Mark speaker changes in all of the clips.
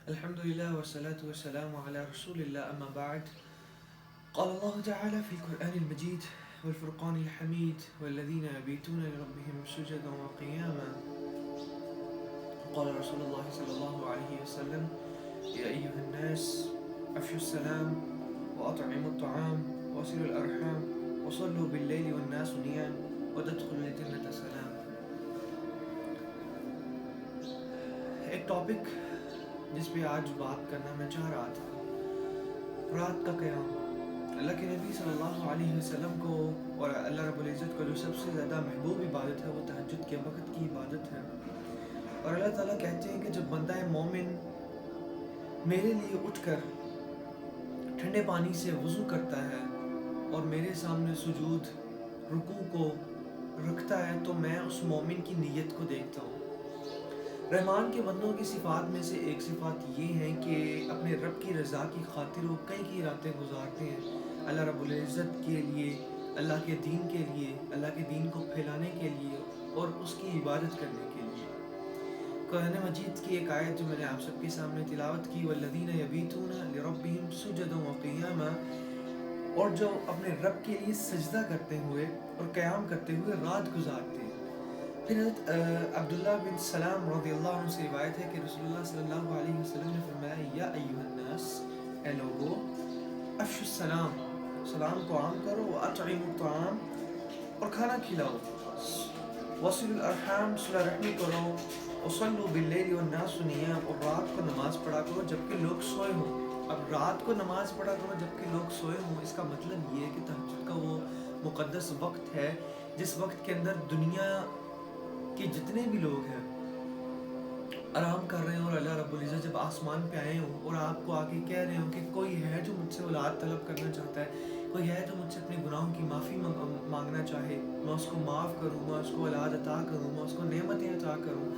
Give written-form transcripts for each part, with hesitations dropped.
Speaker 1: الحمد لله والصلاة والسلام على رسول الله أما بعد. قال الله تعالى في القرآن المجيد والفرقان الحميد والذين يبيتون لربهم سجدا وقياما. قال رسول الله صلى الله عليه وسلم: يا أيها الناس أفشوا السلام وأطعموا الطعام وصلوا الأرحام وصلوا بالليل والناس نيام وتدخلوا الجنة سلام. ایک ٹاپک جس پہ آج بات کرنا میں چاہ رہا تھا، رات کا قیام. اللہ کے نبی صلی اللہ علیہ وسلم کو اور اللہ رب العزت کو جو سب سے زیادہ محبوب عبادت ہے وہ تہجد کے وقت کی عبادت ہے. اور اللہ تعالیٰ کہتے ہیں کہ جب بندہ مومن میرے لیے اٹھ کر ٹھنڈے پانی سے وضو کرتا ہے اور میرے سامنے سجود رکوع کو رکھتا ہے تو میں اس مومن کی نیت کو دیکھتا ہوں. رحمان کے بندوں کی صفات میں سے ایک صفات یہ ہے کہ اپنے رب کی رضا کی خاطر وہ کئی راتیں گزارتے ہیں اللہ رب العزت کے لیے، اللہ کے دین کے لیے، اللہ کے دین کو پھیلانے کے لیے اور اس کی عبادت کرنے کے لیے. قرآن مجید کی ایک آیت جو میں نے آپ سب کے سامنے تلاوت کی، والذین یبیتون لربہم سجدا وقیاما، اور جو اپنے رب کے لیے سجدہ کرتے ہوئے اور قیام کرتے ہوئے رات گزارتے ہیں. پھر حضرت عبداللہ بن سلام رضی اللہ عنہ سے روایت ہے کہ رسول اللہ صلی اللہ علیہ وسلم نے فرمایا: یا ایھا الناس، اے لوگو، افشوا السلام، سلام کو عام کرو، واطعموا الطعام، اور کھانا کھلاؤ، وصلوا الارحام، صلہ رحمی کرو، وصلوا باللیل والناس نیام، اور رات کو نماز پڑھا کرو جبکہ لوگ سوئے ہوں. اب رات کو نماز پڑھا کرو جبکہ لوگ سوئے ہوں، اس کا مطلب یہ ہے کہ تہجد کا وہ مقدس وقت ہے جس وقت کے اندر دنیا کہ جتنے بھی لوگ ہیں آرام کر رہے ہیں، اور اللہ رب العزت جب آسمان پہ آئے ہوں اور آپ کو آ کے کہہ رہے ہوں کہ کوئی ہے جو مجھ سے اولاد طلب کرنا چاہتا ہے، کوئی ہے جو مجھ سے اپنے گناہوں کی معافی مانگنا چاہے، میں اس کو معاف کروں، میں اس کو اولاد عطا کروں، میں اس کو نعمتیں عطا کروں،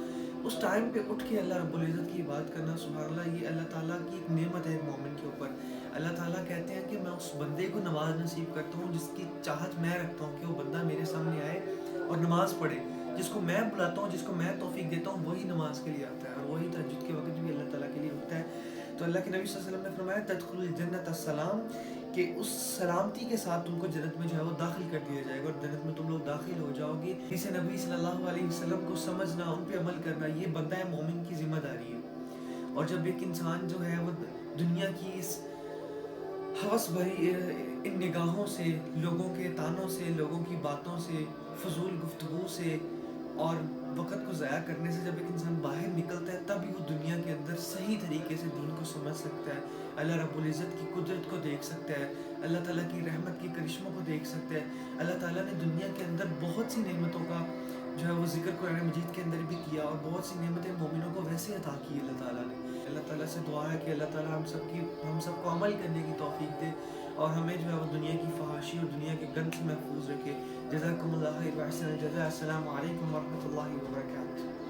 Speaker 1: اس ٹائم پہ اٹھ کے اللہ رب العزت کی بات کرنا، سبحان اللہ، یہ اللہ تعالیٰ کی ایک نعمت ہے مومن کے اوپر. اللہ تعالیٰ کہتے ہیں کہ میں اس بندے کو نماز نصیب کرتا ہوں جس کی چاہت میں رکھتا ہوں کہ وہ بندہ میرے سامنے آئے اور نماز پڑھے. جس کو میں بلاتا ہوں، جس کو میں توفیق دیتا ہوں، وہی نماز کے لیے آتا ہے اور وہی تہجد کے وقت بھی اللہ تعالیٰ کے لیے اٹھتا ہے. تو اللہ کے نبی صلی اللہ علیہ وسلم نے فرمایا: تدخلوا الجنۃ السلام، کہ اس سلامتی کے ساتھ تم کو جنت میں جو ہے وہ داخل کر دیا جائے گا اور جنت میں تم لوگ داخل ہو جاؤ گے. اسے نبی صلی اللہ علیہ وسلم کو سمجھنا، ان پہ عمل کرنا، یہ بندہ مومن کی ذمہ داری ہے. اور جب ایک انسان جو ہے وہ دنیا کی اس ہوس بھری ان نگاہوں سے، لوگوں کے تانوں سے، لوگوں کی باتوں سے، فضول گفتگو سے اور وقت کو ضائع کرنے سے جب ایک انسان باہر نکلتا ہے، تب ہی وہ دنیا کے اندر صحیح طریقے سے دین کو سمجھ سکتا ہے، اللہ رب العزت کی قدرت کو دیکھ سکتا ہے، اللہ تعالیٰ کی رحمت کی کرشموں کو دیکھ سکتا ہے. اللہ تعالیٰ نے دنیا کے اندر بہت سی نعمتوں کا جو ہے وہ ذکر قرآن مجید کے اندر بھی کیا، اور بہت سی نعمتیں مومنوں کو ویسے عطا کی اللہ تعالیٰ نے. اللہ تعالیٰ سے دعا ہے کہ اللہ تعالیٰ ہم سب کو عمل کرنے کی توفیق دے اور ہمیں جو ہے وہ دنیا کی فحاشی اور دنیا کے گند سے محفوظ رکھے. جزاکم اللہ خیر و احسن الجزاء. السلام علیکم ورحمۃ اللہ وبرکاتہ.